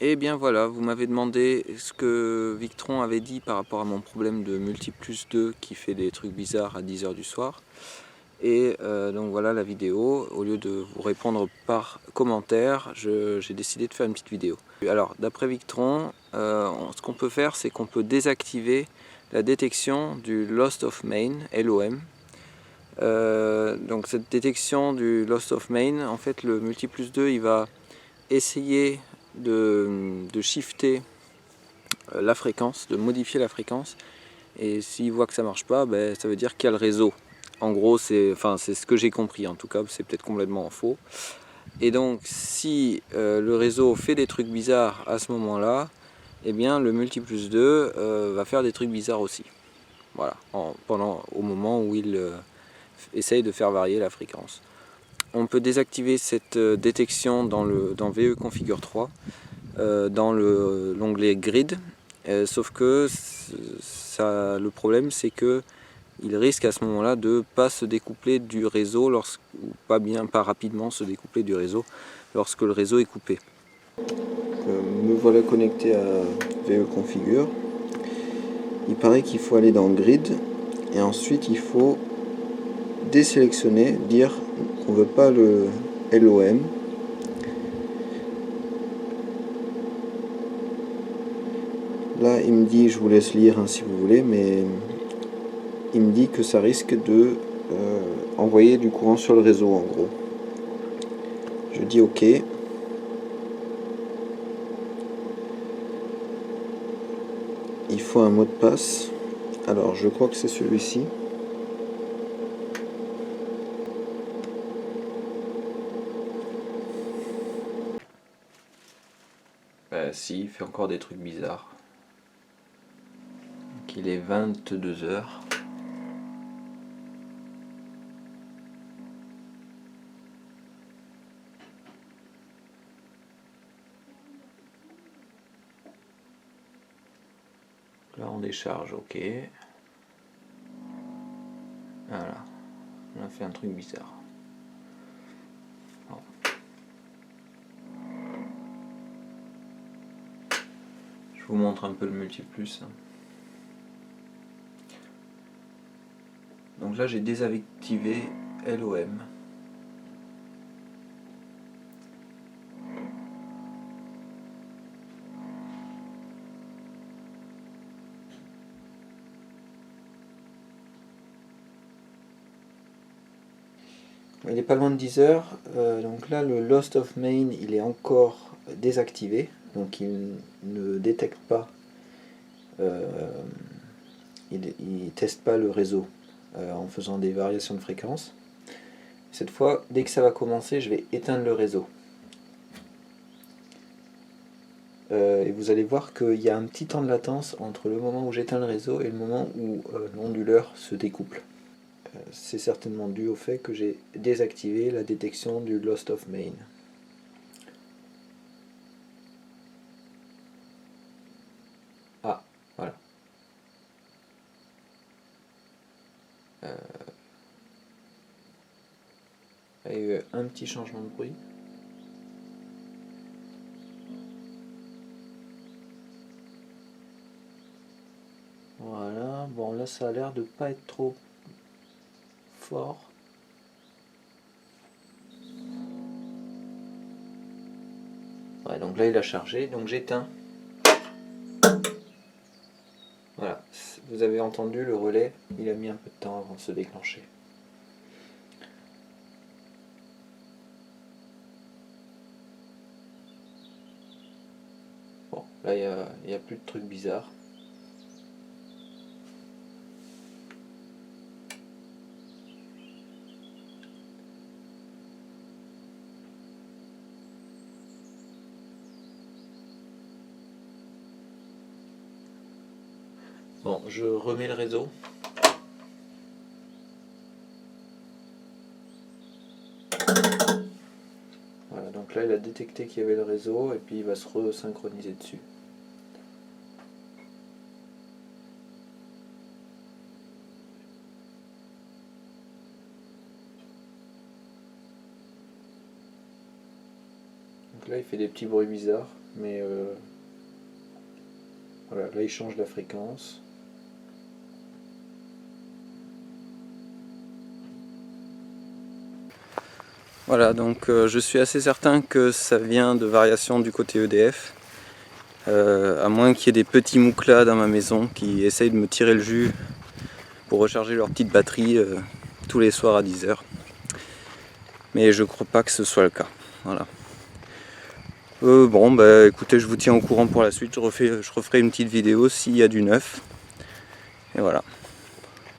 Et bien voilà, vous m'avez demandé ce que Victron avait dit par rapport à mon problème de multi+2 qui fait des trucs bizarres à 10 h du soir. Et donc voilà la vidéo. Au lieu de vous répondre par commentaire, j'ai décidé de faire une petite vidéo. Alors d'après Victron, ce qu'on peut faire, c'est qu'on peut désactiver la détection du Lost of Main, LOM. Donc cette détection du Lost of Main, en fait le multi+2 il va essayer de shifter la fréquence, de modifier la fréquence, et s'il voit que ça marche pas, ben, ça veut dire qu'il y a le réseau. En gros, c'est ce que j'ai compris, en tout cas, c'est peut-être complètement faux. Et donc, si le réseau fait des trucs bizarres à ce moment-là, eh bien, le multi+2 va faire des trucs bizarres aussi. Voilà, au moment où il essaye de faire varier la fréquence. On peut désactiver cette détection dans VE Configure 3, dans l'onglet Grid, sauf que le problème c'est que il risque à ce moment-là de ne pas se découpler du réseau, ou pas rapidement se découpler du réseau lorsque le réseau est coupé. Me voilà connecté à VE Configure. Il paraît qu'il faut aller dans Grid et ensuite il faut désélectionner, dire qu'on ne veut pas le LOM. Là il me dit, je vous laisse lire hein, si vous voulez, mais il me dit que ça risque de envoyer du courant sur le réseau en gros. Je dis ok. Il faut un mot de passe. Alors je crois que c'est celui-ci. Si, il fait encore des trucs bizarres. Donc, il est 22 h. Là on décharge, ok. Voilà, on a fait un truc bizarre. Bon. Je vous montre un peu le multiplus. Donc là j'ai désactivé LOM. Il est pas loin de 10 h, donc là le Lost of Main il est encore désactivé, donc il ne détecte pas, il teste pas le réseau en faisant des variations de fréquence. Cette fois, dès que ça va commencer, je vais éteindre le réseau. Et vous allez voir qu'il y a un petit temps de latence entre le moment où j'éteins le réseau et le moment où l'onduleur se découple. C'est certainement dû au fait que j'ai désactivé la détection du Lost of Main. Ah, voilà. Il y a eu un petit changement de bruit. Voilà, bon là ça a l'air de pas être trop fort. Ouais, donc là il a chargé, donc j'éteins. Voilà, vous avez entendu le relais, il a mis un peu de temps avant de se déclencher. Bon, là il n'y a plus de trucs bizarres. Bon, je remets le réseau. Voilà, donc là il a détecté qu'il y avait le réseau et puis il va se resynchroniser dessus. Donc là il fait des petits bruits bizarres, mais voilà, là il change la fréquence. Voilà, donc je suis assez certain que ça vient de variations du côté EDF. À moins qu'il y ait des petits mouclas dans ma maison qui essayent de me tirer le jus pour recharger leur petite batterie tous les soirs à 10 h. Mais je crois pas que ce soit le cas. Voilà. Bon, bah écoutez, je vous tiens au courant pour la suite. Je referai une petite vidéo s'il y a du neuf. Et voilà.